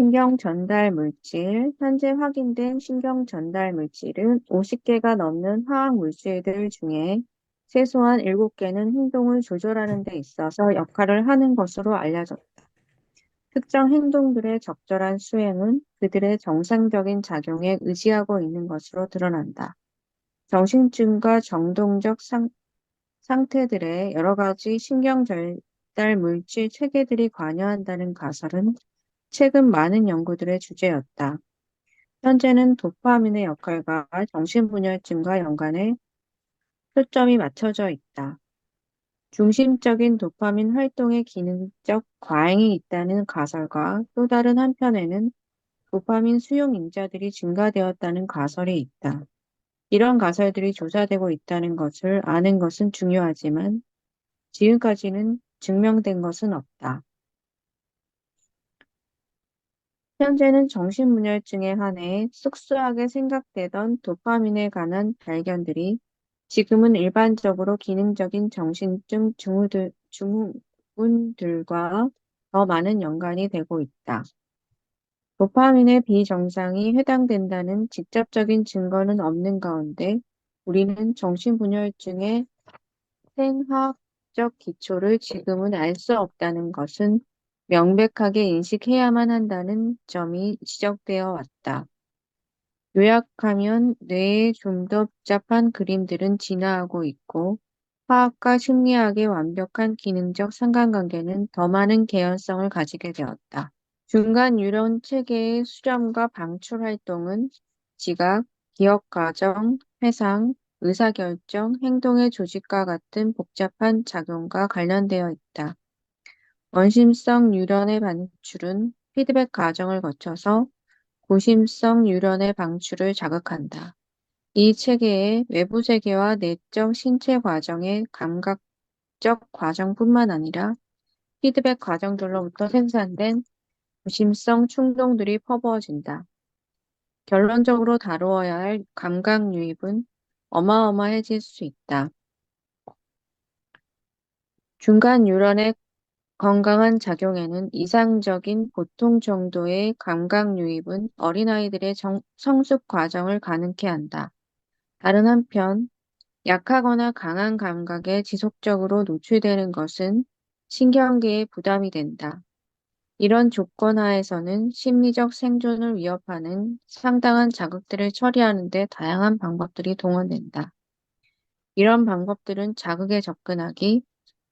신경 전달 물질, 현재 확인된 신경 전달 물질은 50개가 넘는 화학 물질들 중에 최소한 7개는 행동을 조절하는 데 있어서 역할을 하는 것으로 알려졌다. 특정 행동들의 적절한 수행은 그들의 정상적인 작용에 의지하고 있는 것으로 드러난다. 정신증과 정동적 상태들의 여러 가지 신경 전달 물질 체계들이 관여한다는 가설은 최근 많은 연구들의 주제였다. 현재는 도파민의 역할과 정신분열증과 연관에 초점이 맞춰져 있다. 중심적인 도파민 활동의 기능적 과잉이 있다는 가설과 또 다른 한편에는 도파민 수용 인자들이 증가되었다는 가설이 있다. 이런 가설들이 조사되고 있다는 것을 아는 것은 중요하지만 지금까지는 증명된 것은 없다. 현재는 정신분열증에 한해 숙소하게 생각되던 도파민에 관한 발견들이 지금은 일반적으로 기능적인 정신증 증후군들과 더 많은 연관이 되고 있다. 도파민의 비정상이 해당된다는 직접적인 증거는 없는 가운데 우리는 정신분열증의 생화학적 기초를 지금은 알 수 없다는 것은 명백하게 인식해야만 한다는 점이 지적되어 왔다. 요약하면 뇌의 좀 더 복잡한 그림들은 진화하고 있고 화학과 심리학의 완벽한 기능적 상관관계는 더 많은 개연성을 가지게 되었다. 중간 뉴런 체계의 수렴과 방출 활동은 지각, 기억 과정, 회상, 의사결정, 행동의 조직과 같은 복잡한 작용과 관련되어 있다. 원심성 뉴런의 방출은 피드백 과정을 거쳐서 고심성 뉴런의 방출을 자극한다. 이 체계의 외부 세계와 내적 신체 과정의 감각적 과정뿐만 아니라 피드백 과정들로부터 생산된 고심성 충동들이 퍼부어진다. 결론적으로 다루어야 할 감각 유입은 어마어마해질 수 있다. 중간 뉴런의 건강한 작용에는 이상적인 보통 정도의 감각 유입은 어린아이들의 성숙 과정을 가능케 한다. 다른 한편, 약하거나 강한 감각에 지속적으로 노출되는 것은 신경계에 부담이 된다. 이런 조건 하에서는 심리적 생존을 위협하는 상당한 자극들을 처리하는 데 다양한 방법들이 동원된다. 이런 방법들은 자극에 접근하기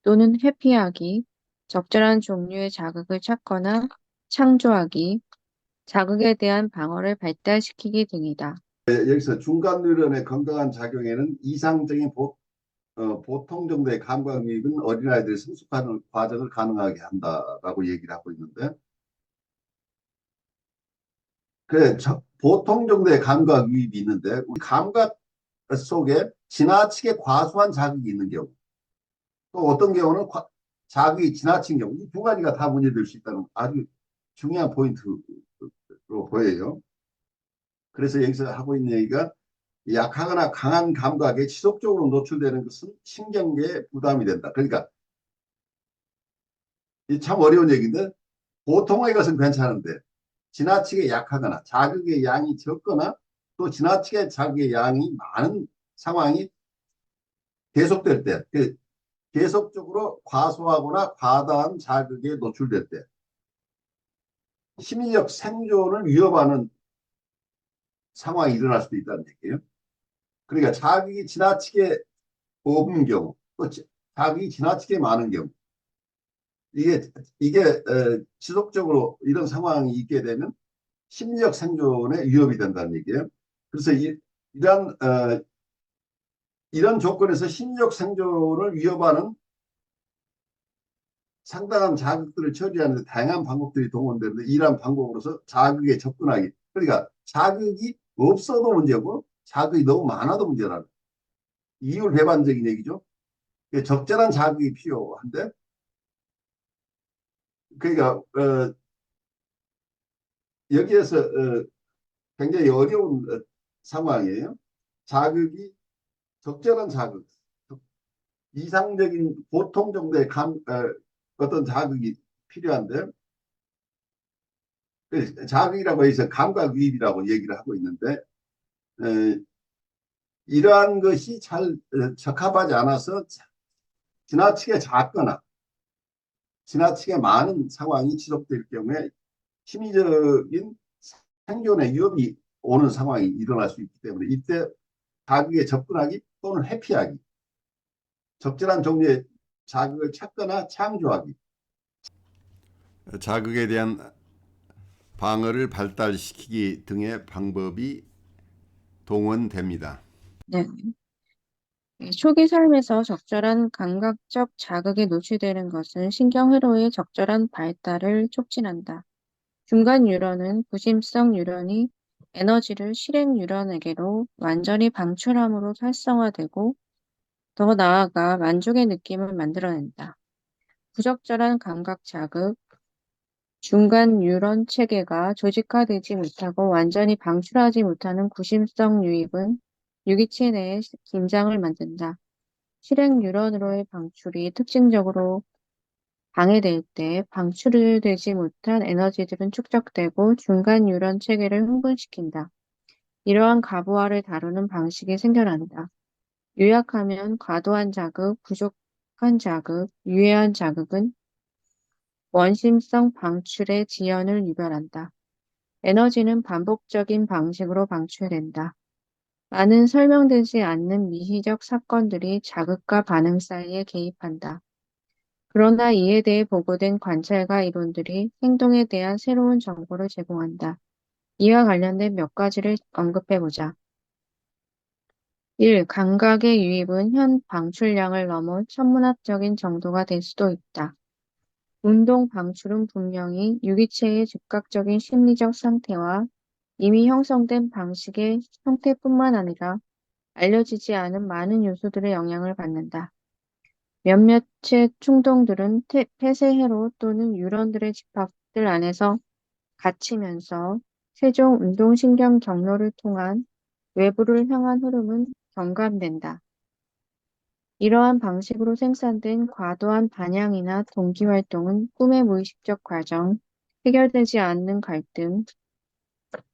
또는 회피하기, 적절한 종류의 자극을 찾거나 창조하기, 자극에 대한 방어를 발달시키기 등이다. 여기서 중간 뉴런의 건강한 작용에는 이상적인 보통 정도의 감각 유입은 어린아이들이 성숙하는 과정을 가능하게 한다라고 얘기를 하고 있는데, 보통 정도의 감각 유입이 있는데 우리 감각 속에 지나치게 과소한 자극이 있는 경우, 또 어떤 경우는 자극이 지나친 경우, 이 두 가지가 다 문제될 수 있다는 아주 중요한 포인트로 보여요. 그래서 여기서 하고 있는 얘기가 약하거나 강한 감각에 지속적으로 노출되는 것은 신경계에 부담이 된다. 그러니까 이 참 어려운 얘기인데 보통의 것은 괜찮은데 지나치게 약하거나 자극의 양이 적거나 또 지나치게 자극의 양이 많은 상황이 계속될 때, 계속적으로 과소하거나 과다한 자극에 노출될 때 심리적 생존을 위협하는 상황이 일어날 수도 있다는 얘기예요. 그러니까 자극이 지나치게 없는 경우, 또 자극이 지나치게 많은 경우, 이게 지속적으로 이런 상황이 있게 되면 심리적 생존에 위협이 된다는 얘기예요. 그래서 이런 조건에서 심리적 생존을 위협하는 상당한 자극들을 처리하는 데 다양한 방법들이 동원되는데, 이러한 방법으로서 자극에 접근하기. 그러니까 자극이 없어도 문제고 자극이 너무 많아도 문제라는 이율배반적인 얘기죠. 적절한 자극이 필요한데, 그러니까 여기에서 굉장히 어려운 상황이에요. 자극이 적절한 자극, 이상적인 보통 정도의 어떤 자극이 필요한데, 자극이라고 해서 감각 유입이라고 얘기를 하고 있는데 에, 이러한 것이 잘 적합하지 않아서 지나치게 작거나 지나치게 많은 상황이 지속될 경우에 심리적인 생존의 위협이 오는 상황이 일어날 수 있기 때문에 이때 자극에 접근하기 또는 회피하기, 적절한 종류의 자극을 찾거나 창조하기. 자극에 대한 방어를 발달시키기 등의 방법이 동원됩니다. 네. 초기 삶에서 적절한 감각적 자극에 노출되는 것은 신경회로의 적절한 발달을 촉진한다. 중간 뉴런은 부심성 뉴런이 에너지를 실행 뉴런에게로 완전히 방출함으로 활성화되고 더 나아가 만족의 느낌을 만들어낸다. 부적절한 감각 자극, 중간 뉴런 체계가 조직화되지 못하고 완전히 방출하지 못하는 구심성 유입은 유기체 내에 긴장을 만든다. 실행 뉴런으로의 방출이 특징적으로 방해될 때 방출되지 못한 에너지들은 축적되고 중간 뉴런 체계를 흥분시킨다. 이러한 가부화를 다루는 방식이 생겨난다. 요약하면 과도한 자극, 부족한 자극, 유해한 자극은 원심성 방출의 지연을 유발한다. 에너지는 반복적인 방식으로 방출된다. 많은 설명되지 않는 미시적 사건들이 자극과 반응 사이에 개입한다. 그러나 이에 대해 보고된 관찰과 이론들이 행동에 대한 새로운 정보를 제공한다. 이와 관련된 몇 가지를 언급해보자. 1. 감각의 유입은 현 방출량을 넘어 천문학적인 정도가 될 수도 있다. 운동 방출은 분명히 유기체의 즉각적인 심리적 상태와 이미 형성된 방식의 형태뿐만 아니라 알려지지 않은 많은 요소들의 영향을 받는다. 몇몇의 충동들은 폐쇄회로 또는 뉴런들의 집합들 안에서 갇히면서 세종 운동신경 경로를 통한 외부를 향한 흐름은 경감된다. 이러한 방식으로 생산된 과도한 반향이나 동기활동은 꿈의 무의식적 과정, 해결되지 않는 갈등,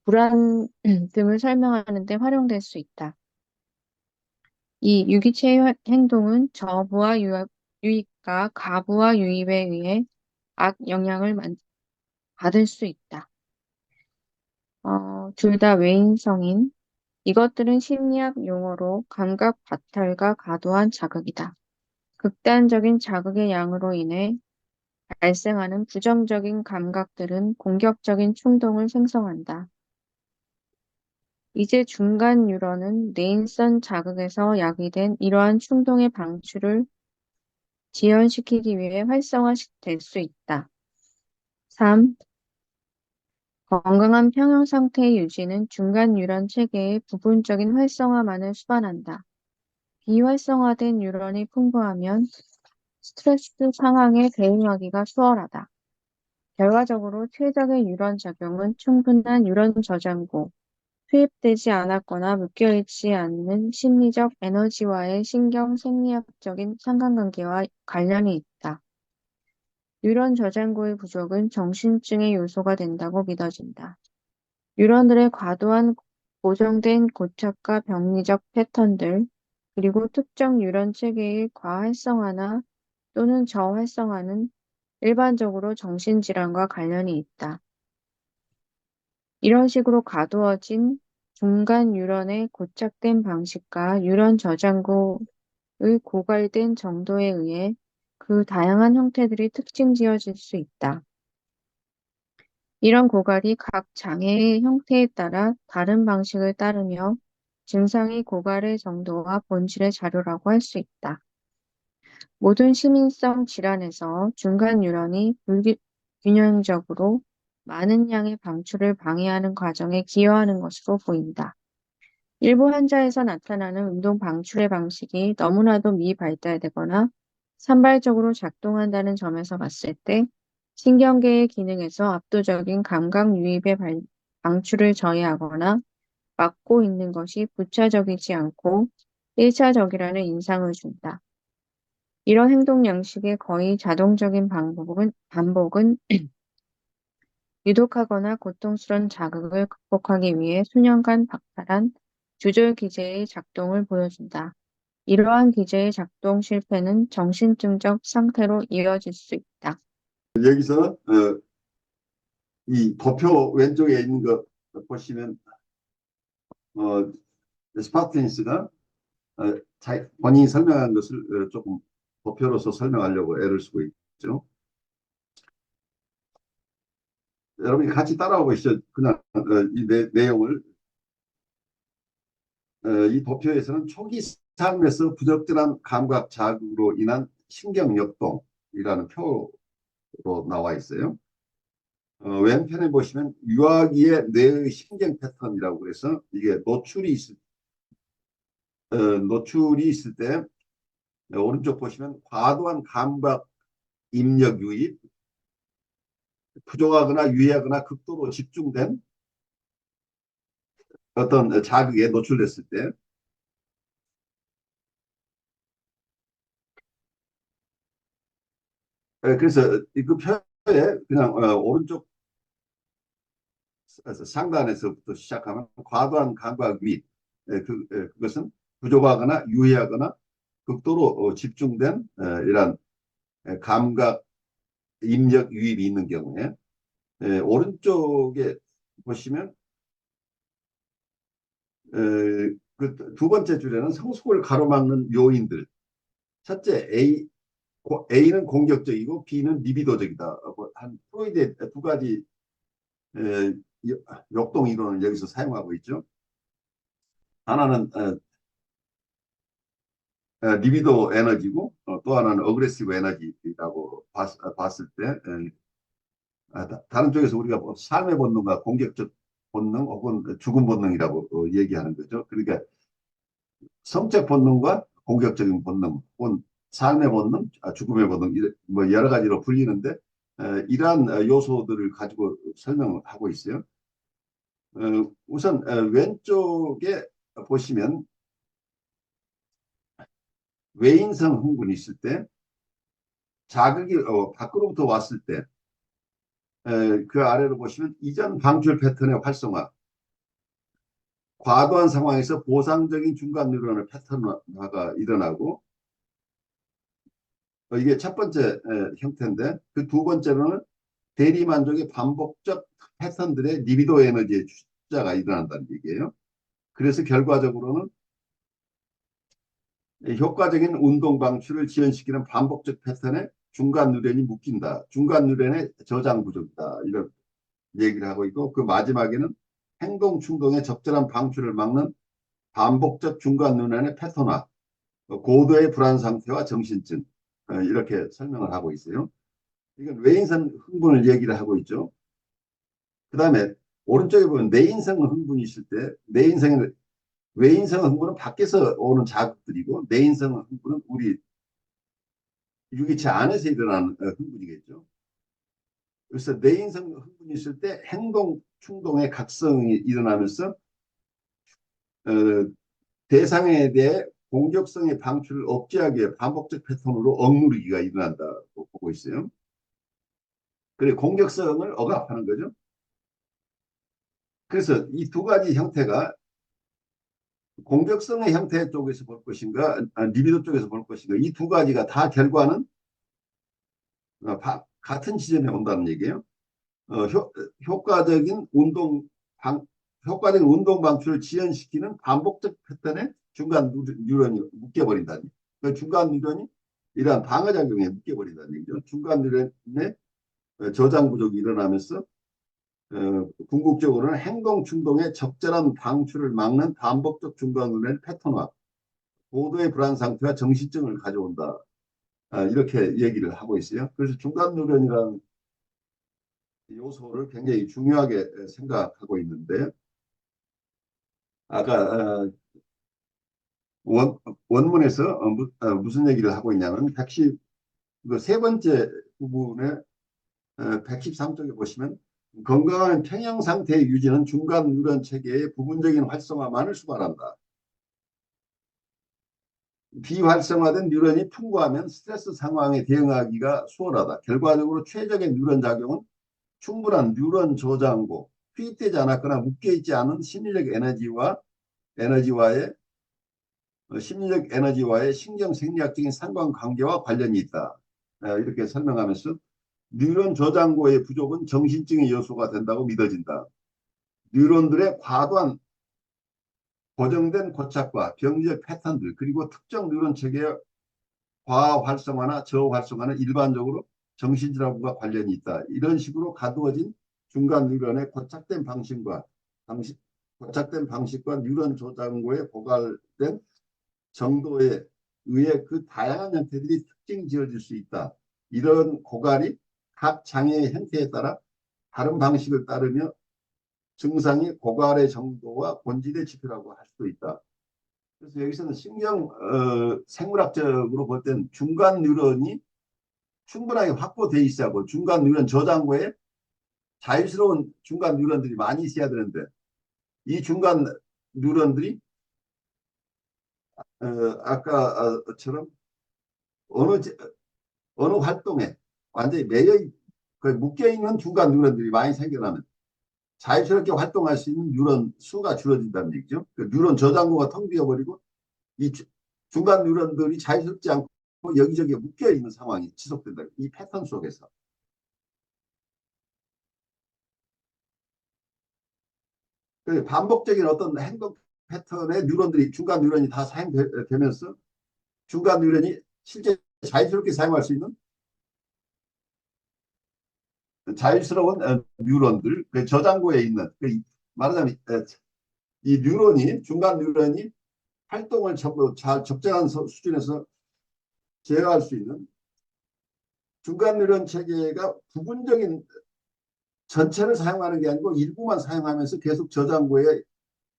불안 등을 설명하는 데 활용될 수 있다. 이 유기체의 행동은 저부와 유입과 가부와 유입에 의해 악 영향을 받을 수 있다. 둘 다 외인성인 이것들은 심리학 용어로 감각 바탈과 과도한 자극이다. 극단적인 자극의 양으로 인해 발생하는 부정적인 감각들은 공격적인 충동을 생성한다. 이제 중간 뉴런은 뇌인선 자극에서 야기된 이러한 충동의 방출을 지연시키기 위해 활성화될 수 있다. 3. 건강한 평형 상태의 유지는 중간 뉴런 체계의 부분적인 활성화만을 수반한다. 비활성화된 뉴런이 풍부하면 스트레스 상황에 대응하기가 수월하다. 결과적으로 최적의 뉴런 작용은 충분한 뉴런 저장고, 투입되지 않았거나 묶여있지 않는 심리적 에너지와의 신경 생리학적인 상관관계와 관련이 있다. 뉴런 저장고의 부족은 정신증의 요소가 된다고 믿어진다. 뉴런들의 과도한 고정된 고착과 병리적 패턴들, 그리고 특정 뉴런 체계의 과활성화나 또는 저활성화는 일반적으로 정신질환과 관련이 있다. 이런 식으로 가두어진 중간 뉴런의 고착된 방식과 뉴런 저장고의 고갈된 정도에 의해 그 다양한 형태들이 특징 지어질 수 있다. 이런 고갈이 각 장애의 형태에 따라 다른 방식을 따르며 증상이 고갈의 정도와 본질의 자료라고 할 수 있다. 모든 시민성 질환에서 중간 뉴런이 불균형적으로 많은 양의 방출을 방해하는 과정에 기여하는 것으로 보인다. 일부 환자에서 나타나는 운동 방출의 방식이 너무나도 미발달되거나 산발적으로 작동한다는 점에서 봤을 때 신경계의 기능에서 압도적인 감각 유입의 방출을 저해하거나 막고 있는 것이 부차적이지 않고 1차적이라는 인상을 준다. 이런 행동 양식의 거의 자동적인 반복은 유독하거나 고통스러운 자극을 극복하기 위해 수년간 박탈한 조절 기제의 작동을 보여준다. 이러한 기제의 작동 실패는 정신증적 상태로 이어질 수 있다. 여기서 이 도표 왼쪽에 있는 거 보시면 어, 스파르타니스가 본인이 설명한 것을 조금 도표로서 설명하려고 애를 쓰고 있죠. 여러분이 같이 따라오고 계시죠. 그냥 이 내용을 이 도표에서는 초기 삶에서 부적절한 감각 자극으로 인한 신경역동이라는 표로 나와 있어요. 왼편에 보시면 유아기의 뇌의 신경 패턴이라고 그래서 이게 노출이 있을 때 오른쪽 보시면 과도한 감각 입력 유입, 부족하거나 유의하거나 극도로 집중된 어떤 자극에 노출됐을 때 그래서 그 표에 그냥 오른쪽 상단에서부터 시작하면 과도한 감각 유입 그것은 부족하거나 유의하거나 극도로 집중된 이런 감각 입력 유입이 있는 경우에 오른쪽에 보시면 그 두 번째 줄에는 성숙을 가로막는 요인들. 첫째, A는 공격적이고 B는 리비도적이다. 한 프로이드의 두 가지 에, 역동 이론을 여기서 사용하고 있죠. 하나는 리비도 에너지고 또 하나는 어그레시브 에너지라고 봤을 때 다른 쪽에서 우리가 뭐 삶의 본능과 공격적 본능 혹은 죽음 본능이라고 얘기하는 거죠. 그러니까 성적 본능과 공격적인 본능 혹은 삶의 본능, 죽음의 본능 뭐 여러 가지로 불리는데 이러한 요소들을 가지고 설명을 하고 있어요. 우선 왼쪽에 보시면 외인성 흥분이 있을 때 자극이 밖으로부터 왔을 때 그 아래로 보시면 이전 방출 패턴의 활성화, 과도한 상황에서 보상적인 중간 뉴런의 패턴화가 일어나고 이게 첫 번째 형태인데 그 두 번째로는 대리만족의 반복적 패턴들의 리비도 에너지의 투자가 일어난다는 얘기예요. 그래서 결과적으로는 효과적인 운동 방출을 지연시키는 반복적 패턴에 중간 누련이 묶인다. 중간 누련의 저장 부족이다. 이런 얘기를 하고 있고 그 마지막에는 행동 충동의 적절한 방출을 막는 반복적 중간 누련의 패턴화, 고도의 불안 상태와 정신증 이렇게 설명을 하고 있어요. 이건 외인성 흥분을 얘기를 하고 있죠. 그 다음에 오른쪽에 보면 내인성 흥분이 있을 때 내인성의 외인성 흥분은 밖에서 오는 자극들이고 내인성 흥분은 우리 유기체 안에서 일어나는 흥분이겠죠. 그래서 내인성 흥분이 있을 때 행동 충동의 각성이 일어나면서 어, 대상에 대해 공격성의 방출을 억제하기 위해 반복적 패턴으로 억누르기가 일어난다고 보고 있어요. 그리고 공격성을 억압하는 거죠. 그래서 이 두 가지 형태가 공격성의 형태 쪽에서 볼 것인가, 리비도 쪽에서 볼 것인가, 이 두 가지가 다 결과는 같은 지점에 온다는 얘기예요. 효과적인 효과적인 운동 방출을 지연시키는 반복적 패턴에 중간 뉴런이 묶여버린다는 얘기예요. 그 중간 뉴런이 이러한 방어작용에 묶여버린다는 얘기죠. 중간 뉴런의 저장 부족이 일어나면서 궁극적으로는 행동 충동의 적절한 방출을 막는 반복적 중간 뉴런의 패턴화, 고도의 불안 상태와 정신증을 가져온다. 이렇게 얘기를 하고 있어요. 그래서 중간 뉴런이라는 요소를 굉장히 중요하게 생각하고 있는데 아까 원, 원문에서 무슨 얘기를 하고 있냐면 110, 세 번째 부분에 113쪽에 보시면 건강한 평형 상태의 유지는 중간 뉴런 체계의 부분적인 활성화만을 수반한다. 비활성화된 뉴런이 풍부하면 스트레스 상황에 대응하기가 수월하다. 결과적으로 최적의 뉴런 작용은 충분한 뉴런 저장고, 투입되지 않았거나 묶여있지 않은 에너지와의 심리적 에너지와의 신경 생리학적인 상관관계와 관련이 있다. 이렇게 설명하면서 뉴런 저장고의 부족은 정신증의 요소가 된다고 믿어진다. 뉴런들의 과도한 고정된 고착과 병리적 패턴들 그리고 특정 뉴런 체계의 과활성화나 저활성화는 일반적으로 정신질환과 관련이 있다. 이런 식으로 가두어진 중간 뉴런의 방식, 고착된 방식과 뉴런 저장고에 고갈된 정도에 의해 그 다양한 형태들이 특징 지어질 수 있다. 이런 고갈이 각 장애의 형태에 따라 다른 방식을 따르며 증상이 고갈의 정도와 본질의 지표라고 할 수도 있다. 그래서 여기서는 생물학적으로 볼 때는 중간 뉴런이 충분하게 확보돼 있어야 하고 중간 뉴런 저장고에 자유스러운 중간 뉴런들이 많이 있어야 되는데 이 중간 뉴런들이 아까처럼 어느 어느 활동에 완전히 묶여 있는 중간 뉴런들이 많이 생겨나면 자유스럽게 활동할 수 있는 뉴런 수가 줄어든다는 얘기죠. 그 뉴런 저장고가 텅 비어버리고 이 중간 뉴런들이 자유스럽지 않고 여기저기에 묶여 있는 상황이 지속된다. 이 패턴 속에서. 그 반복적인 어떤 행동 패턴의 뉴런들이 중간 뉴런이 다 사용되면서 중간 뉴런이 실제 자유스럽게 사용할 수 있는 자유스러운 뉴런들, 그 저장고에 있는 말하자면 이 뉴런이 중간 뉴런이 활동을 전부 잘 적정한 수준에서 제어할 수 있는 중간 뉴런 체계가 부분적인 전체를 사용하는 게 아니고 일부만 사용하면서 계속 저장고에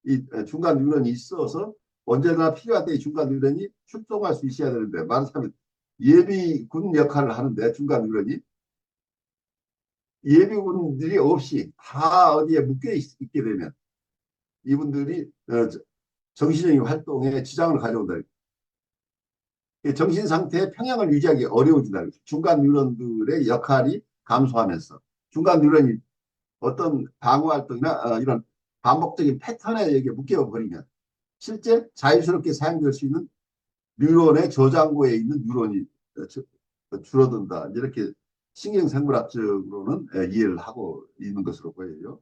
이 중간 뉴런이 있어서 언제나 필요할 때 중간 뉴런이 출동할 수 있어야 되는데 말하자면 예비군 역할을 하는데 중간 뉴런이 예비군들이 없이 다 어디에 묶여 있게 되면 이분들이 정신적인 활동에 지장을 가져온다. 정신 상태의 평형을 유지하기 어려워진다. 중간 뉴런들의 역할이 감소하면서 중간 뉴런이 어떤 방어 활동이나 이런 반복적인 패턴에 여기에 묶여버리면 실제 자유스럽게 사용될 수 있는 뉴런의 저장고에 있는 뉴런이 줄어든다. 이렇게 신경생물학적으로는 이해를 하고 있는 것으로 보여요.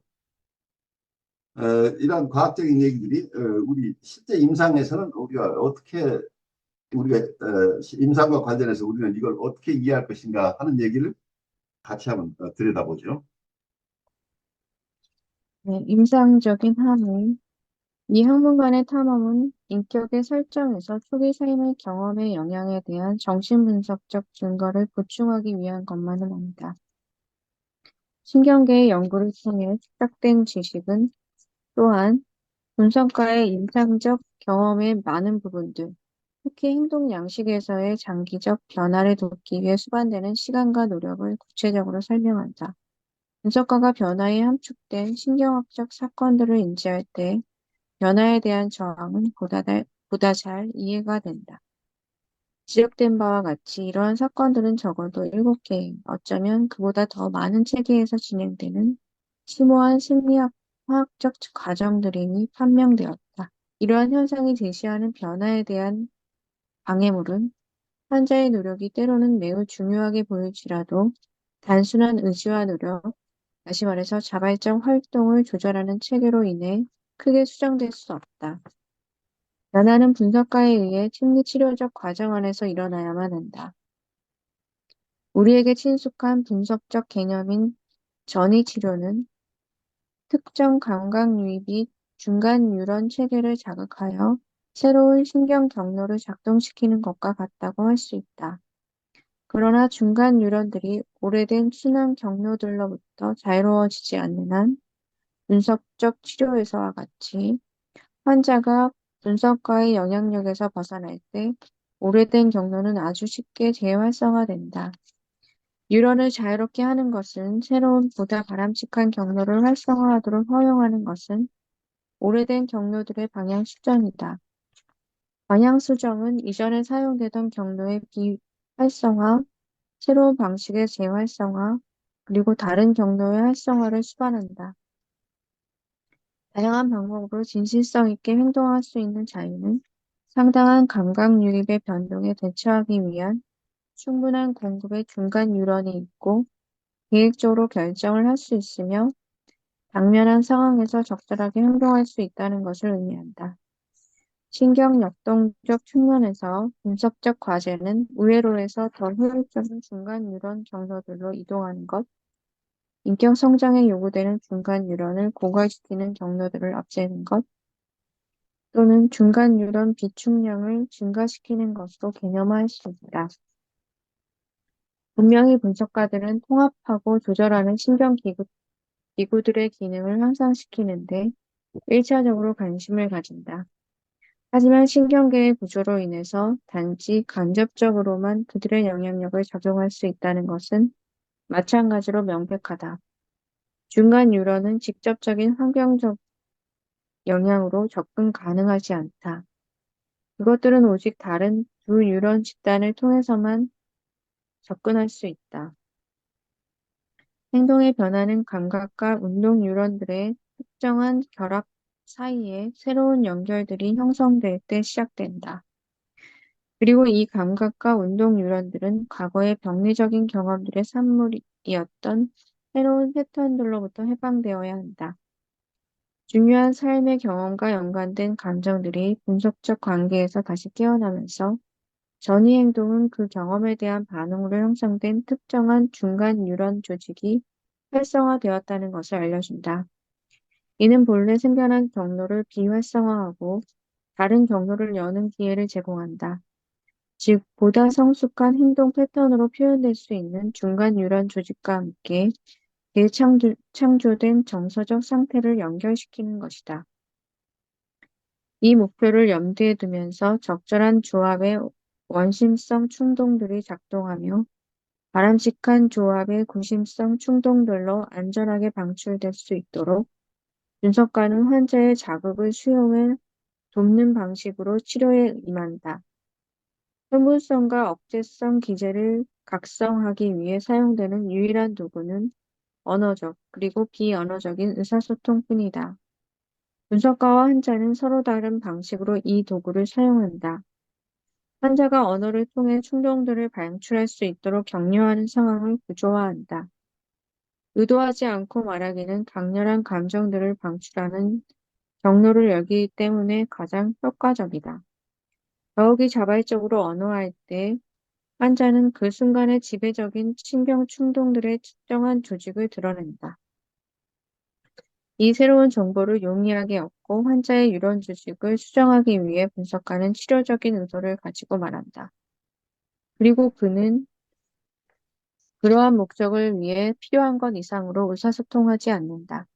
이러한 과학적인 얘기들이 우리 실제 임상에서는 우리가 임상과 관련해서 우리는 이걸 어떻게 이해할 것인가 하는 얘기를 같이 한번 들여다보죠. 네, 임상적인 함의 이 학문간의 탐험은 인격의 설정에서 초기 삶의 경험의 영향에 대한 정신분석적 증거를 보충하기 위한 것만은 아니다. 신경계의 연구를 통해 축적된 지식은 또한 분석가의 임상적 경험의 많은 부분들, 특히 행동 양식에서의 장기적 변화를 돕기 위해 수반되는 시간과 노력을 구체적으로 설명한다. 분석가가 변화에 함축된 신경학적 사건들을 인지할 때 변화에 대한 저항은 보다 잘 이해가 된다. 지적된 바와 같이 이러한 사건들은 적어도 7개, 어쩌면 그보다 더 많은 체계에서 진행되는 심오한 화학적 과정들이니 판명되었다. 이러한 현상이 제시하는 변화에 대한 방해물은 환자의 노력이 때로는 매우 중요하게 보일지라도 단순한 의지와 노력, 다시 말해서 자발적 활동을 조절하는 체계로 인해 크게 수정될 수 없다. 변화는 분석가에 의해 심리치료적 과정 안에서 일어나야만 한다. 우리에게 친숙한 분석적 개념인 전이치료는 특정 감각 유입이 중간 뉴런 체계를 자극하여 새로운 신경 경로를 작동시키는 것과 같다고 할 수 있다. 그러나 중간 뉴런들이 오래된 순환 경로들로부터 자유로워지지 않는 한 분석적 치료에서와 같이 환자가 분석가의 영향력에서 벗어날 때 오래된 경로는 아주 쉽게 재활성화된다. 뉴런을 자유롭게 하는 것은 새로운 보다 바람직한 경로를 활성화하도록 허용하는 것은 오래된 경로들의 방향 수정이다. 방향 수정은 이전에 사용되던 경로의 비활성화, 새로운 방식의 재활성화, 그리고 다른 경로의 활성화를 수반한다. 다양한 방법으로 진실성 있게 행동할 수 있는 자유는 상당한 감각 유입의 변동에 대처하기 위한 충분한 공급의 중간 유런이 있고 계획적으로 결정을 할 수 있으며 당면한 상황에서 적절하게 행동할 수 있다는 것을 의미한다. 신경 역동적 측면에서 분석적 과제는 우회로에서 더 효율적인 중간 유런 경로들로 이동하는 것, 인격 성장에 요구되는 중간 유런을 고갈시키는 경로들을 없애는 것, 또는 중간 유런 비축량을 증가시키는 것으로 개념화할 수 있다. 분명히 분석가들은 통합하고 조절하는 기구들의 기능을 향상시키는데 1차적으로 관심을 가진다. 하지만 신경계의 구조로 인해서 단지 간접적으로만 그들의 영향력을 작용할 수 있다는 것은 마찬가지로 명백하다. 중간 유런은 직접적인 환경적 영향으로 접근 가능하지 않다. 그것들은 오직 다른 두 유런 집단을 통해서만 접근할 수 있다. 행동의 변화는 감각과 운동 뉴런들의 특정한 결합 사이에 새로운 연결들이 형성될 때 시작된다. 그리고 이 감각과 운동 뉴런들은 과거의 병리적인 경험들의 산물이었던 새로운 패턴들로부터 해방되어야 한다. 중요한 삶의 경험과 연관된 감정들이 분석적 관계에서 다시 깨어나면서 전이 행동은 그 경험에 대한 반응으로 형성된 특정한 중간 뉴런 조직이 활성화되었다는 것을 알려준다. 이는 본래 생겨난 경로를 비활성화하고 다른 경로를 여는 기회를 제공한다. 즉, 보다 성숙한 행동 패턴으로 표현될 수 있는 중간 뉴런 조직과 함께 재창조된 정서적 상태를 연결시키는 것이다. 이 목표를 염두에 두면서 적절한 조합의 원심성 충동들이 작동하며 바람직한 조합의 구심성 충동들로 안전하게 방출될 수 있도록 분석가는 환자의 자극을 수용해 돕는 방식으로 치료에 임한다. 흥분성과 억제성 기제를 각성하기 위해 사용되는 유일한 도구는 언어적 그리고 비언어적인 의사소통뿐이다. 분석가와 환자는 서로 다른 방식으로 이 도구를 사용한다. 환자가 언어를 통해 충동들을 방출할 수 있도록 격려하는 상황을 구조화한다. 의도하지 않고 말하기는 강렬한 감정들을 방출하는 경로를 열기 때문에 가장 효과적이다. 더욱이 자발적으로 언어할 때 환자는 그 순간의 지배적인 신경 충동들의 특정한 조직을 드러낸다. 이 새로운 정보를 용이하게 얻고 환자의 유런 조직을 수정하기 위해 분석가는 치료적인 의도를 가지고 말한다. 그리고 그는 그러한 목적을 위해 필요한 것 이상으로 의사소통하지 않는다.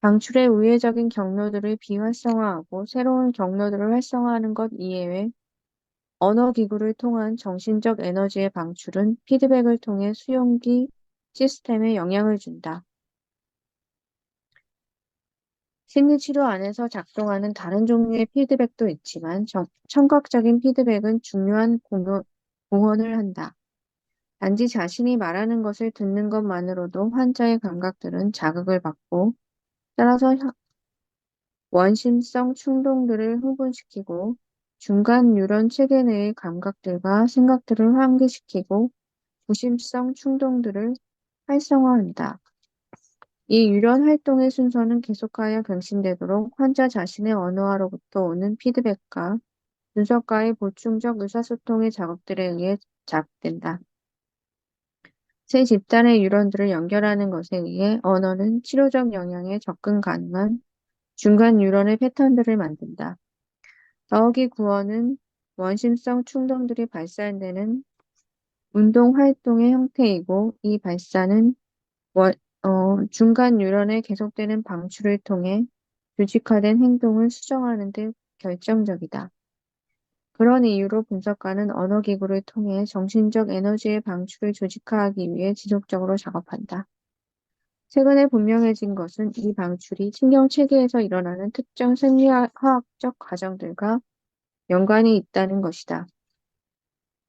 방출의 우회적인 경로들을 비활성화하고 새로운 경로들을 활성화하는 것 이외에 언어 기구를 통한 정신적 에너지의 방출은 피드백을 통해 수용기 시스템에 영향을 준다. 심리치료 안에서 작동하는 다른 종류의 피드백도 있지만 청각적인 피드백은 중요한 공헌을 한다. 단지 자신이 말하는 것을 듣는 것만으로도 환자의 감각들은 자극을 받고 따라서 원심성 충동들을 흥분시키고 중간 뉴런 체계 내의 감각들과 생각들을 환기시키고 구심성 충동들을 활성화한다. 이 유런 활동의 순서는 계속하여 갱신되도록 환자 자신의 언어화로부터 오는 피드백과 분석가의 보충적 의사소통의 작업들에 의해 작된다. 세 집단의 뉴런들을 연결하는 것에 의해 언어는 치료적 영향에 접근 가능한 중간 뉴런의 패턴들을 만든다. 더욱이 구어는 원심성 충동들이 발산되는 운동 활동의 형태이고 이 발산은 중간 뉴런의 계속되는 방출을 통해 조직화된 행동을 수정하는 데 결정적이다. 그런 이유로 분석가는 언어기구를 통해 정신적 에너지의 방출을 조직화하기 위해 지속적으로 작업한다. 최근에 분명해진 것은 이 방출이 신경체계에서 일어나는 특정 생리화학적 과정들과 연관이 있다는 것이다.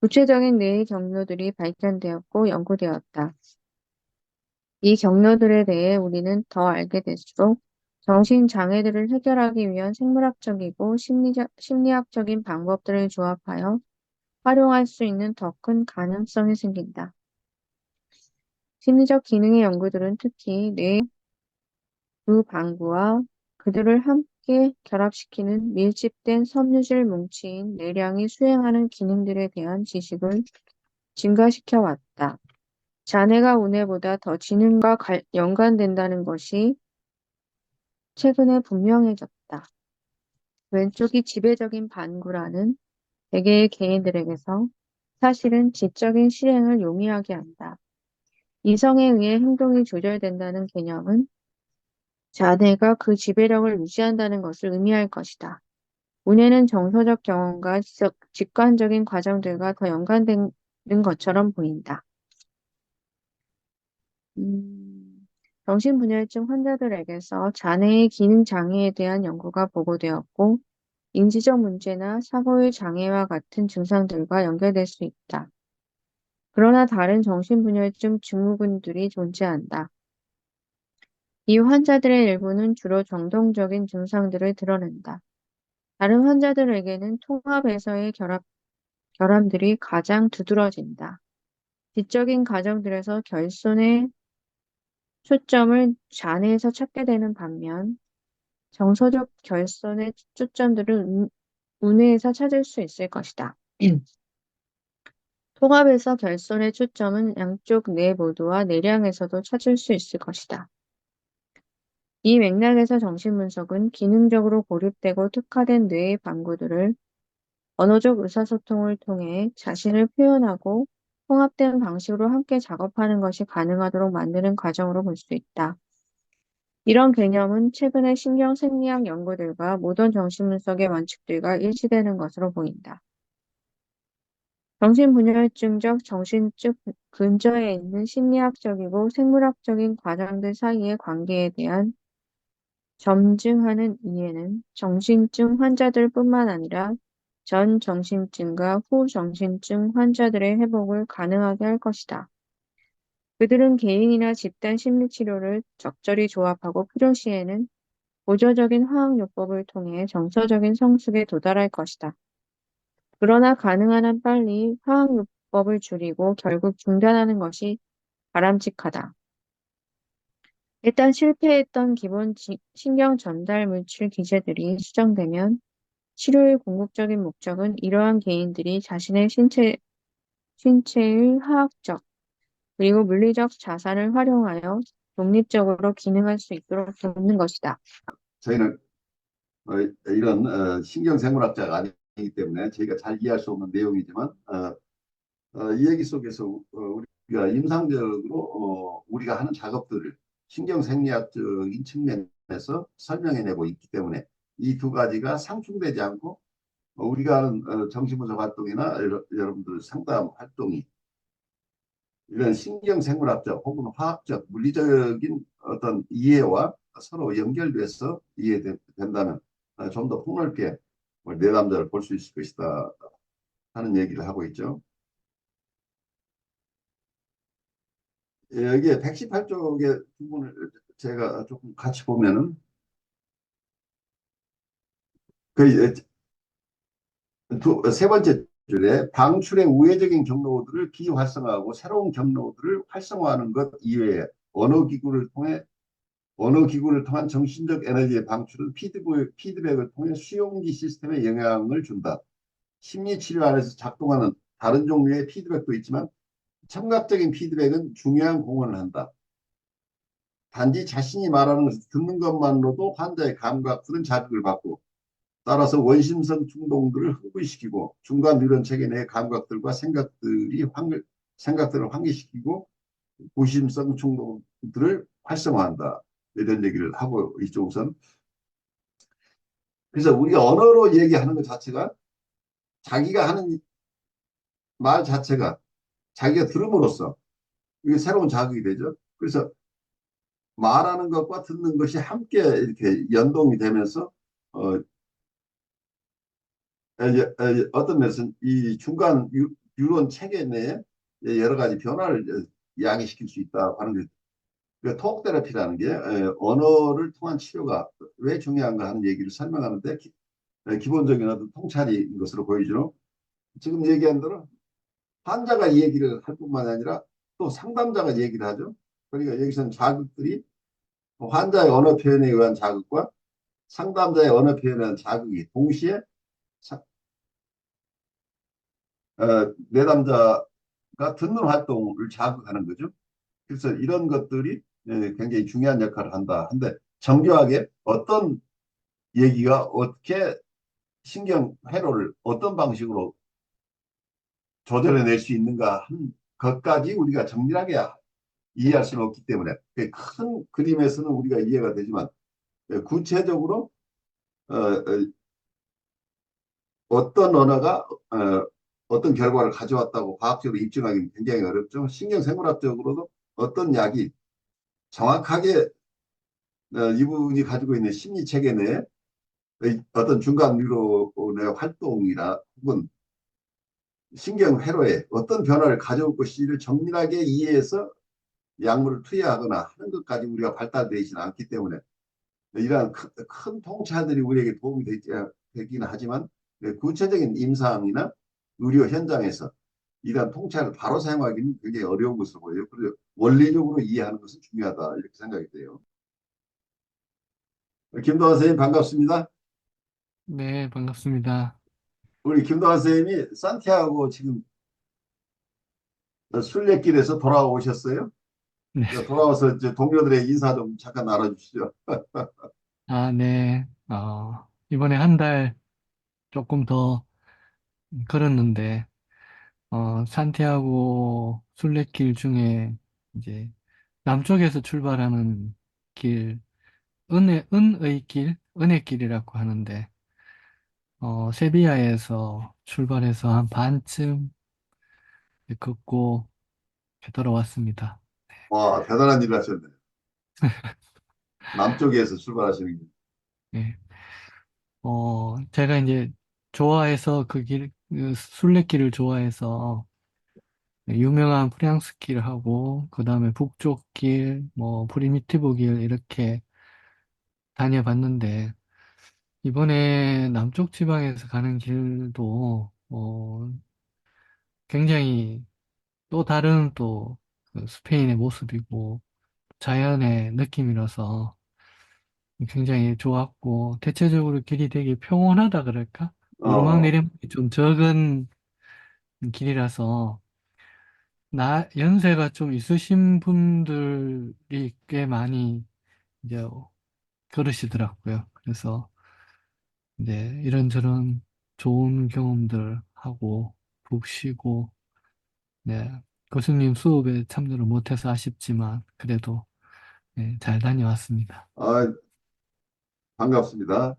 구체적인 뇌의 경로들이 발견되었고 연구되었다. 이 경로들에 대해 우리는 더 알게 될수록 정신장애들을 해결하기 위한 생물학적이고 심리학적인 방법들을 조합하여 활용할 수 있는 더 큰 가능성이 생긴다. 심리적 기능의 연구들은 특히 뇌의 두 방구와 그들을 함께 결합시키는 밀집된 섬유질 뭉치인 뇌량이 수행하는 기능들에 대한 지식을 증가시켜 왔다. 자네가 우뇌보다 더 지능과 연관된다는 것이 최근에 분명해졌다. 왼쪽이 지배적인 반구라는 대개의 개인들에게서 사실은 지적인 실행을 용이하게 한다. 이성에 의해 행동이 조절된다는 개념은 자네가 그 지배력을 유지한다는 것을 의미할 것이다. 운해는 정서적 경험과 직관적인 과정들과 더 연관되는 것처럼 보인다. 정신분열증 환자들에게서 자뇌의 기능 장애에 대한 연구가 보고되었고, 인지적 문제나 사고의 장애와 같은 증상들과 연결될 수 있다. 그러나 다른 정신분열증 증후군들이 존재한다. 이 환자들의 일부는 주로 정동적인 증상들을 드러낸다. 다른 환자들에게는 통합에서의 결함들이 가장 두드러진다. 지적인 과정들에서 결손의 초점을 잔해에서 찾게 되는 반면 정서적 결손의 초점들을 운해에서 찾을 수 있을 것이다. 통합에서 결손의 초점은 양쪽 뇌 모두와 뇌량에서도 찾을 수 있을 것이다. 이 맥락에서 정신분석은 기능적으로 고립되고 특화된 뇌의 방구들을 언어적 의사소통을 통해 자신을 표현하고 통합된 방식으로 함께 작업하는 것이 가능하도록 만드는 과정으로 볼 수 있다. 이런 개념은 최근의 신경생리학 연구들과 모던 정신분석의 원칙들과 일치되는 것으로 보인다. 정신분열증적 정신적 근저에 있는 심리학적이고 생물학적인 과정들 사이의 관계에 대한 점증하는 이해는 정신증 환자들뿐만 아니라 전 정신증과 후 정신증 환자들의 회복을 가능하게 할 것이다. 그들은 개인이나 집단 심리치료를 적절히 조합하고 필요시에는 보조적인 화학요법을 통해 정서적인 성숙에 도달할 것이다. 그러나 가능한 한 빨리 화학요법을 줄이고 결국 중단하는 것이 바람직하다. 일단 실패했던 기본 신경 전달 물질 기제들이 수정되면 치료의 궁극적인 목적은 이러한 개인들이 자신의 신체의 화학적 그리고 물리적 자산을 활용하여 독립적으로 기능할 수 있도록 돕는 것이다. 저희는 이런 신경생물학자가 아니기 때문에 저희가 잘 이해할 수 없는 내용이지만 이 얘기 속에서 우리가 임상적으로 우리가 하는 작업들을 신경생리학적인 측면에서 설명해내고 있기 때문에 이 두 가지가 상충되지 않고 우리가 하는 정신분석 활동이나 여러분들 상담 활동이 이런 신경생물학적 혹은 화학적 물리적인 어떤 이해와 서로 연결돼서 이해된다면 좀 더 폭넓게 내담자를 볼 수 있을 것이다 하는 얘기를 하고 있죠. 여기에 118쪽의 부분을 제가 조금 같이 보면은 그 세 번째 줄에 방출의 우회적인 경로들을 비활성화하고 새로운 경로들을 활성화하는 것 이외에 언어 기구를 통한 정신적 에너지의 방출은 피드백을 통해 수용기 시스템에 영향을 준다. 심리치료 안에서 작동하는 다른 종류의 피드백도 있지만 청각적인 피드백은 중요한 공헌을 한다. 단지 자신이 말하는 것을 듣는 것만으로도 환자의 감각들은 자극을 받고 따라서 원심성 충동들을 흥분시키고 중간 뉴런 체계 내 감각들과 생각들을 환기시키고 구심성 충동들을 활성화한다. 이런 얘기를 하고 있죠, 우선. 그래서 우리가 언어로 얘기하는 것 자체가 자기가 하는 말 자체가 자기가 들음으로써 이게 새로운 자극이 되죠. 그래서 말하는 것과 듣는 것이 함께 이렇게 연동이 되면서 어, 어떤 면에서는 이 중간 뉴런 체계 내에 여러 가지 변화를 야기시킬 수 있다고 하는 거죠. 그 톡 테라피라는 게 언어를 통한 치료가 왜 중요한가 하는 얘기를 설명하는데 기본적인 어떤 통찰인 것으로 보이죠. 지금 얘기한 대로 환자가 이 얘기를 할 뿐만 아니라 또 상담자가 얘기를 하죠. 그러니까 여기서는 자극들이 환자의 언어 표현에 의한 자극과 상담자의 언어 표현에 의한 자극이 동시에 내담자가 듣는 활동을 자극하는 거죠. 그래서 이런 것들이 굉장히 중요한 역할을 한다. 근데 정교하게 어떤 얘기가 어떻게 신경 회로를 어떤 방식으로 조절해낼 수 있는가 한 것까지 우리가 정밀하게 이해할 수는 없기 때문에 큰 그림에서는 우리가 이해가 되지만 구체적으로 어떤 언어가 어떤 결과를 가져왔다고 과학적으로 입증하기는 굉장히 어렵죠. 신경생물학적으로도 어떤 약이 정확하게 이분이 가지고 있는 심리 체계 내에 어떤 중간 뉴런의 활동이나 혹은 신경 회로에 어떤 변화를 가져올 것인지를 정밀하게 이해해서 약물을 투여하거나 하는 것까지 우리가 발달되어 있지는 않기 때문에 이러한 큰 통찰들이 우리에게 도움이 되기는 하지만 구체적인 임상이나 의료 현장에서 이러한 통찰을 바로 사용하기는 굉장히 어려운 것으로 보여요. 그래서 원리적으로 이해하는 것은 중요하다 이렇게 생각이 돼요. 김동환 선생님 반갑습니다. 네, 반갑습니다. 우리 김동환 선생님이 산티아고 지금 순례길에서 돌아오셨어요. 네. 돌아와서 이제 동료들의 인사 좀 잠깐 나눠주시죠. 아, 네. 이번에 한 달 조금 더 걸었는데, 산티아고 순례길 중에 이제 남쪽에서 출발하는 길, 은의 길, 은혜 길이라고 하는데, 세비야에서 출발해서 한 반쯤 걷고 되돌아왔습니다. 와, 대단한 일을 하셨네요. 남쪽에서 출발하시는 게. 네. 제가 이제 좋아해서 그 순례길을 좋아해서 유명한 프랑스 길하고 그다음에 북쪽 길, 뭐 프리미티브 길 이렇게 다녀봤는데 이번에 남쪽 지방에서 가는 길도 굉장히 또 다른 또그 스페인의 모습이고 자연의 느낌이라서 굉장히 좋았고 대체적으로 길이 되게 평온하다 그럴까? 어, 오르막내림이 좀 적은 길이라서 연세가 좀 있으신 분들이 꽤 많이 이제 걸으시더라고요. 그래서 이제 이런저런 좋은 경험들 하고 푹 쉬고, 네. 교수님 수업에 참여를 못해서 아쉽지만 그래도 네, 잘 다녀왔습니다. 아, 반갑습니다.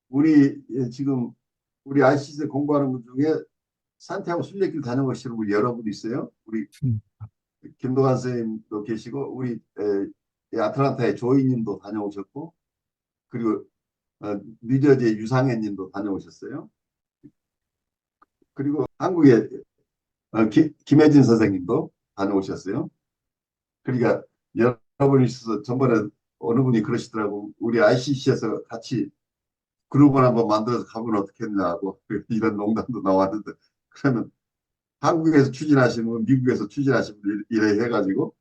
우리 지금 우리 ICC 공부하는 분 중에 산티아고 순례길 다녀오시는 분 여러분 있어요. 우리 음. 김동환 선생님도 계시고 우리 이 아틀란타의 조이 님도 다녀오셨고 그리고 뉴저지의 유상현 님도 다녀오셨어요. 그리고 한국의 김혜진 선생님도 다녀오셨어요. 그러니까 여러분이 있어서 전번에 어느 분이 그러시더라고. 우리 ICC에서 같이 그룹을 한번 만들어서 가면 어떻겠냐고 이런 농담도 나왔는데 그러면 한국에서 추진하시는 분, 미국에서 추진하시는 분 이래 해가지고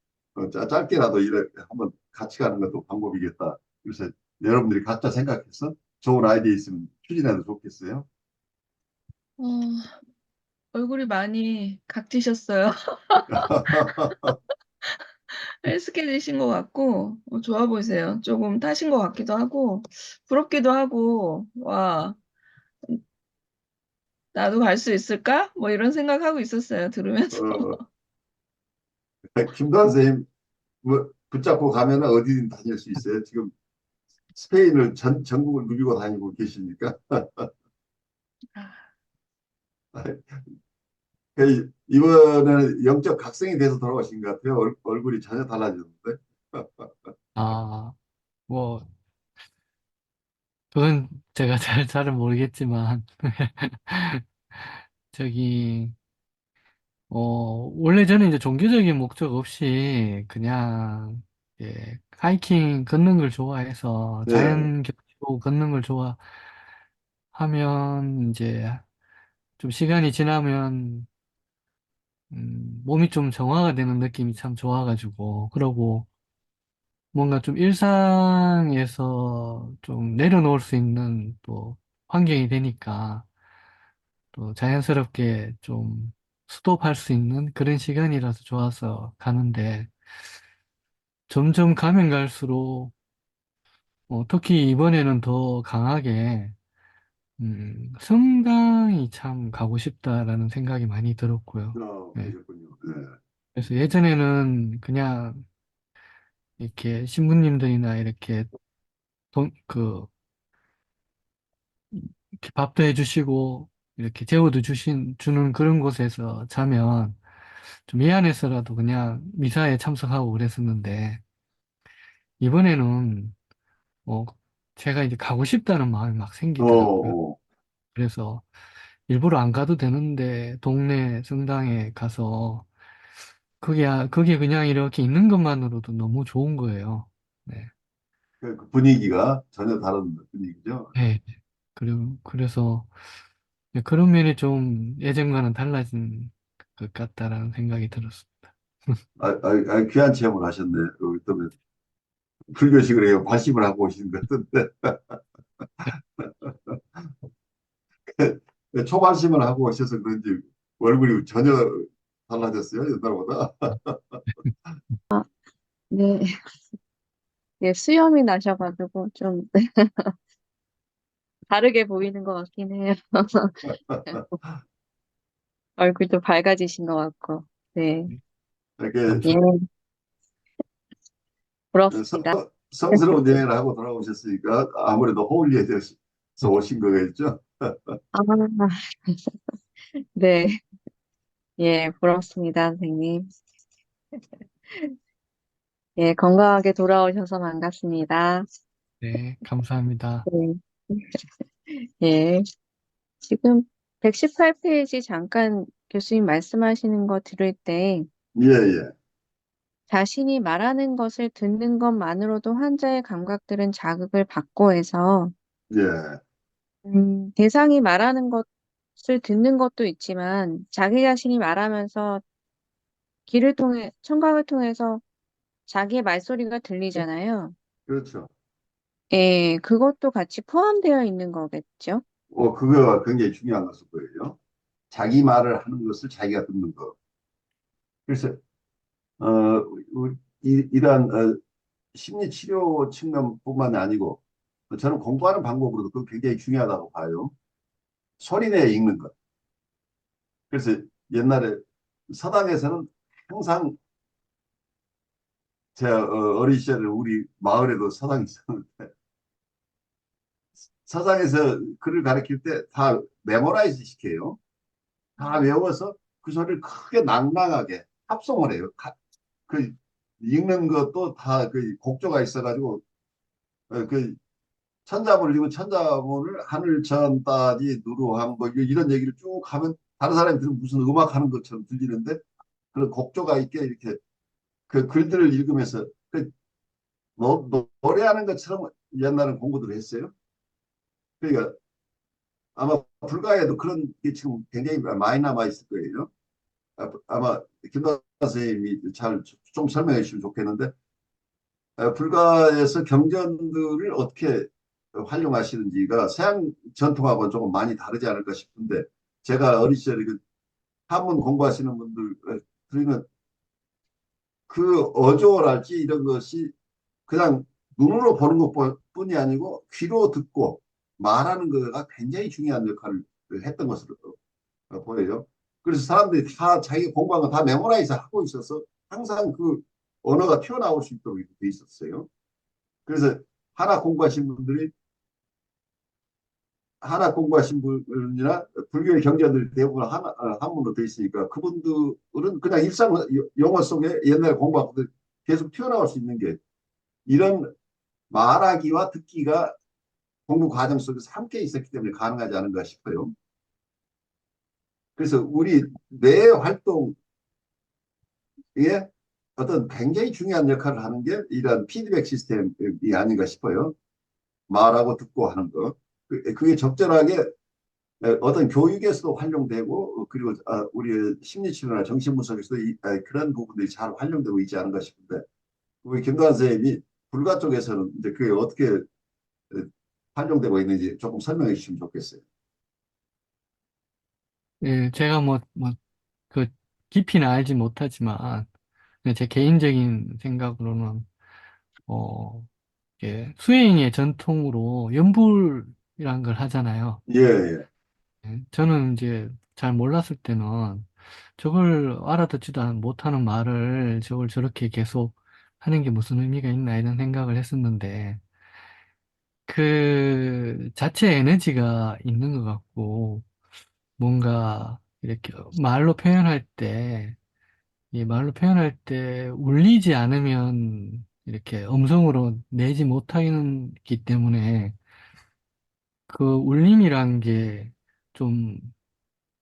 짧게라도 이래 한번 같이 가는 것도 방법이겠다. 그래서 여러분들이 각자 생각해서 좋은 아이디어 있으면 추진해도 좋겠어요. 어, 얼굴이 많이 각지셨어요. 헬스케지신 것 같고, 좋아 보이세요. 조금 타신 것 같기도 하고, 부럽기도 하고, 와, 나도 갈 수 있을까? 뭐 이런 생각하고 있었어요, 들으면서. 어, 김도환 선생님 뭐 붙잡고 가면 어디든 다닐 수 있어요. 지금 스페인을 전국을 누비고 다니고 계십니까? 이번에는 영적 각성이 돼서 돌아오신 것 같아요. 얼굴이 전혀 달라졌는데. 아, 뭐, 그건 제가 잘은 모르겠지만, 저기, 원래 저는 이제 종교적인 목적 없이 그냥 하이킹 걷는 걸 좋아해서 예. 자연 경치고 걷는 걸 좋아하면 이제 좀 시간이 지나면 몸이 좀 정화가 되는 느낌이 참 좋아가지고 그러고 뭔가 좀 일상에서 좀 내려놓을 수 있는 또 환경이 되니까 또 자연스럽게 좀 스톱할 수 있는 그런 시간이라서 좋아서 가는데 점점 가면 갈수록 특히 이번에는 더 강하게 성당이 참 가고 싶다라는 생각이 많이 들었고요. 네. 그러셨군요. 예. 그래서 예전에는 그냥 이렇게 신부님들이나 그, 이렇게 밥도 해주시고, 이렇게 재워도 주는 그런 곳에서 자면 좀 미안해서라도 그냥 미사에 참석하고 그랬었는데, 이번에는, 어, 제가 이제 가고 싶다는 마음이 막 어, 생기더라고요. 어. 그래서 일부러 안 가도 되는데, 동네 성당에 가서, 그게 그냥 이렇게 있는 것만으로도 너무 좋은 거예요. 네. 그 분위기가 전혀 다른 분위기죠. 네. 그래서, 네, 그런 면이 좀 예전과는 달라진 것 같다라는 생각이 들었습니다. 귀한 체험을 하셨네. 또 불교식을 해요. 발심을 하고 오신 것 같은데. 초발심을 하고 오셔서 그런지 얼굴이 전혀 달라졌어요. 옛날보다. 네, 예, 수염이 나셔가지고 좀 다르게 보이는 것 같긴 해요. 얼굴도 밝아지신 것 같고. 네, 이렇게 예, 감사합니다. 성, 부럽습니다. 성스러운 여행을 하고 돌아오셨으니까 아무래도 호울리에 대해서 오신 거겠죠. 아, 네, 예, 부럽습니다, 선생님. 예, 건강하게 돌아오셔서 반갑습니다. 네, 감사합니다. 네, 예, 지금 118페이지 잠깐 교수님 말씀하시는 거 들을 때 예, 예, 자신이 말하는 것을 듣는 것만으로도 환자의 감각들은 자극을 받고 해서 예. 대상이 말하는 것을 듣는 것도 있지만 자기 자신이 말하면서 청각을 통해서 자기의 말소리가 들리잖아요. 그렇죠. 예, 그것도 같이 포함되어 있는 거겠죠? 그거가 굉장히 중요한 것일 거예요. 자기 말을 하는 것을 자기가 듣는 거. 그래서, 어, 이러한 심리 치료 측면뿐만 아니고, 저는 공부하는 방법으로도 그거 굉장히 중요하다고 봐요. 소리내어 읽는 것. 그래서 옛날에 서당에서는 항상 제가 어린 시절에 우리 마을에도 서당이 있었는데, 서당에서 글을 가르칠 때 다 메모라이즈 시켜요. 다 외워서 그 소리를 크게 낭낭하게 합성을 해요. 그 읽는 것도 다 그 곡조가 있어가지고 그 천자문을 읽으면 천자문을 하늘천 따지 누루항 뭐 이런 얘기를 쭉 하면 다른 사람이 들으면 무슨 음악 하는 것처럼 들리는데 그런 곡조가 있게 이렇게 그 글들을 읽으면서 그 노래하는 것처럼 옛날엔 공부들을 했어요. 그러니까 아마 불가에도 그런 게 지금 굉장히 많이 남아 있을 거예요. 아마 김다 선생님이 잘 좀 설명해 주시면 좋겠는데 불가에서 경전들을 어떻게 활용하시는지가 서양 전통하고는 조금 많이 다르지 않을까 싶은데 제가 어린 시절에 그 한문 공부하시는 분들 들으면 그 어조랄지 이런 것이 그냥 눈으로 보는 것뿐이 아니고 귀로 듣고 말하는 거가 굉장히 중요한 역할을 했던 것으로 보여요. 그래서 사람들이 다 자기 공부한 거 다 메모라이즈 하고 있어서 항상 그 언어가 튀어나올 수 있도록 이렇게 돼 있었어요. 그래서 하나 공부하신 분들이 하나 공부하신 분이나 불교의 경전들이 대부분 한문으로 돼 있으니까 그분들은 그냥 일상 영어 속에 옛날 공부한 것들 계속 튀어나올 수 있는 게 이런 말하기와 듣기가 공부 과정 속에서 함께 있었기 때문에 가능하지 않은가 싶어요. 그래서 우리 뇌 활동에 어떤 굉장히 중요한 역할을 하는 게 이런 피드백 시스템이 아닌가 싶어요. 말하고 듣고 하는 거. 그게 적절하게 어떤 교육에서도 활용되고 그리고 우리 심리치료나 정신분석에서도 그런 부분들이 잘 활용되고 있지 않은가 싶은데 우리 김도환 선생님이 불가 쪽에서는 이제 그게 어떻게 활용되고 있는지 조금 설명해 주시면 좋겠어요. 예, 제가 그, 깊이는 알지 못하지만, 그냥 제 개인적인 생각으로는, 어, 수행의 전통으로 연불이란 걸 하잖아요. 예, 예. 예, 저는 이제 잘 몰랐을 때는 저걸 알아듣지도 못하는 말을 저걸 저렇게 계속 하는 게 무슨 의미가 있나 이런 생각을 했었는데, 그 자체 에너지가 있는 것 같고, 뭔가 이렇게 말로 표현할 때 울리지 않으면 이렇게 음성으로 내지 못하기 때문에 그 울림이란 게 좀,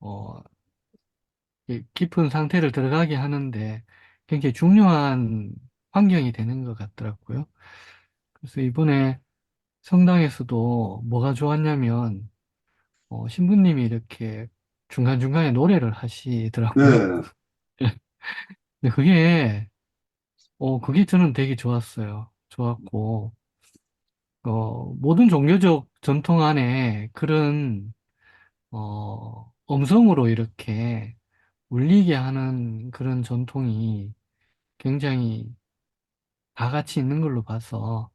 어, 깊은 상태를 들어가게 하는데 굉장히 중요한 환경이 되는 것 같더라고요. 그래서 이번에 성당에서도 뭐가 좋았냐면, 신부님이 이렇게 중간중간에 노래를 하시더라고요. 네. 근데 그게 저는 되게 좋았어요. 좋았고, 모든 종교적 전통 안에 그런, 음성으로 이렇게 울리게 하는 그런 전통이 굉장히 다 같이 있는 걸로 봐서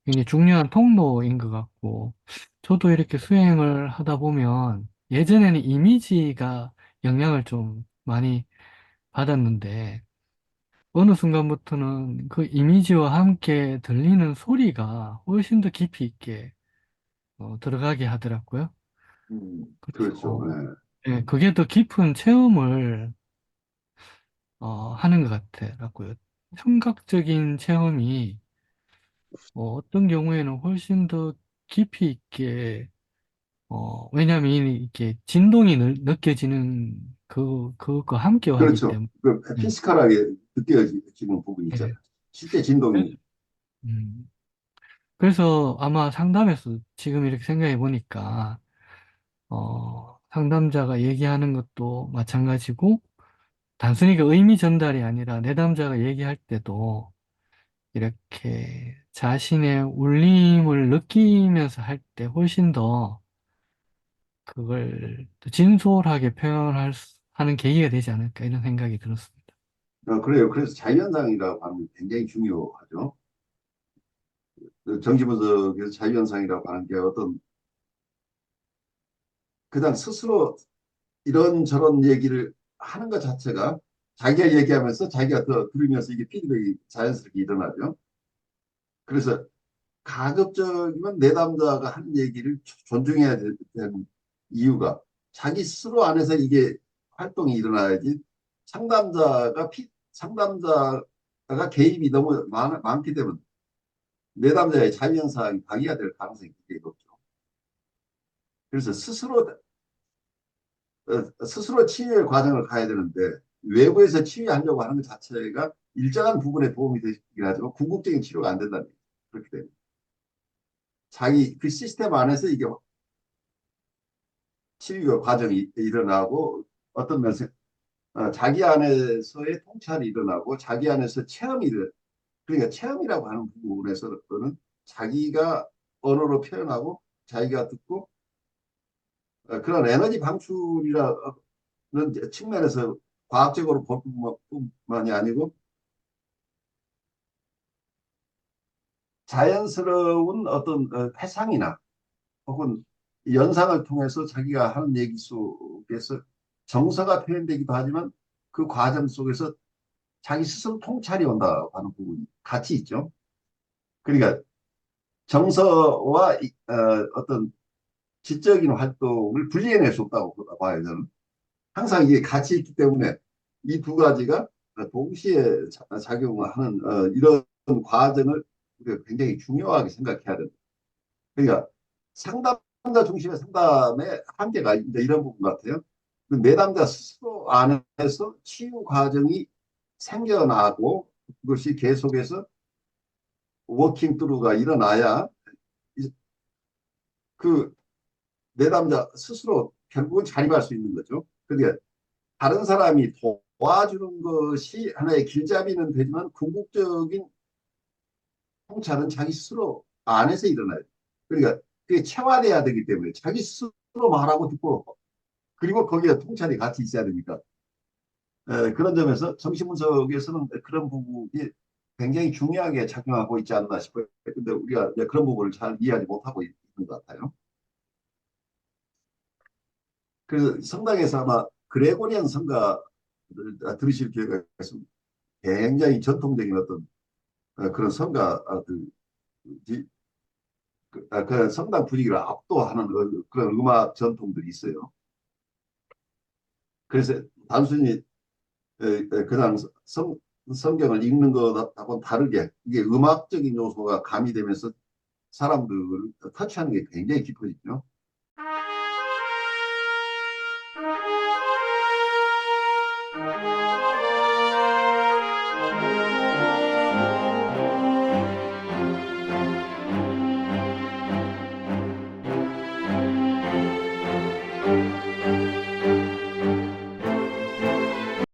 굉장히 중요한 통로인 것 같고, 저도 이렇게 수행을 하다 보면 예전에는 이미지가 영향을 좀 많이 받았는데, 어느 순간부터는 그 이미지와 함께 들리는 소리가 훨씬 더 깊이 있게 들어가게 하더라고요. 그렇죠. 그래서 네. 그게 더 깊은 체험을 하는 것 같더라고요. 청각적인 체험이 어떤 경우에는 훨씬 더 깊이 있게 왜냐하면 이렇게 진동이 느껴지는 그것과 함께 하기 그렇죠. 때문에 그 예, 피지컬하게 느껴지는 부분이 있잖아요. 예. 실제 진동이. 음. 그래서 아마 상담에서 지금 이렇게 생각해 보니까 상담자가 얘기하는 것도 마찬가지고 단순히 그 의미 전달이 아니라 내담자가 얘기할 때도 이렇게 자신의 울림을 느끼면서 할 때 훨씬 더 그걸 또 진솔하게 하는 계기가 되지 않을까 이런 생각이 들었습니다. 그래요. 그래서 자유현상이라고 하는 게 굉장히 중요하죠. 그 정신분석에서 자유현상이라고 하는 게 어떤 그냥 스스로 이런저런 얘기를 하는 것 자체가 자기가 얘기하면서 자기가 더 들으면서 이게 피드백이 자연스럽게 일어나죠. 그래서 가급적이면 내담자가 하는 얘기를 존중해야 되는 이유가 자기 스스로 안에서 이게 활동이 일어나야지 상담자가 개입이 너무 많게 되면 내담자의 자유현상이 방해가 될 가능성이 굉장히 높죠. 그래서 스스로 치유의 과정을 가야 되는데 외부에서 치유하려고 하는 것 자체가 일정한 부분에 도움이 되긴 하지만 궁극적인 치료가 안 된다는 얘기죠. 그렇게 되면 자기 그 시스템 안에서 이게 치유 과정이 일어나고 어떤 면에서 자기 안에서의 통찰이 일어나고 자기 안에서 그러니까 체험이라고 하는 부분에서는 자기가 언어로 표현하고 자기가 듣고 그런 에너지 방출이라는 측면에서 과학적으로 볼 뿐만이 아니고 자연스러운 어떤 회상이나 혹은 연상을 통해서 자기가 하는 얘기 속에서 정서가 표현되기도 하지만 그 과정 속에서 자기 스스로 통찰이 온다고 하는 부분이 같이 있죠. 그러니까 정서와 어떤 지적인 활동을 분리해낼 수 없다고 봐요, 저는. 항상 이게 같이 있기 때문에 이 두 가지가 동시에 작용을 하는 이런 과정을 우리가 굉장히 중요하게 생각해야 된다. 그러니까 상담자 중심의 상담의 한계가 이제 이런 부분 같아요. 그 내담자 스스로 안에서 치유 과정이 생겨나고 것이 계속해서 워킹 트루가 일어나야 그 내담자 스스로 결국은 자립할 수 있는 거죠. 그러니까 다른 사람이 도와주는 것이 하나의 길잡이는 되지만 궁극적인 통찰은 자기 스스로 안에서 일어나요. 그러니까 그게 체화돼야 되기 때문에 자기 스스로 말하고 듣고 그리고 거기에 통찰이 같이 있어야 되니까 그런 점에서 정신분석에서는 그런 부분이 굉장히 중요하게 작용하고 있지 않나 싶어요. 근데 우리가 이제 그런 부분을 잘 이해하지 못하고 있는 것 같아요. 그 성당에서 아마 그레고리안 성가 들으실 기회가 있으면 굉장히 전통적인 어떤 그런 성가들 그 성당 분위기를 압도하는 그런 음악 전통들이 있어요. 그래서 단순히 그냥 성경을 읽는 것하고는 다르게 이게 음악적인 요소가 가미되면서 사람들을 터치하는 게 굉장히 깊어지죠.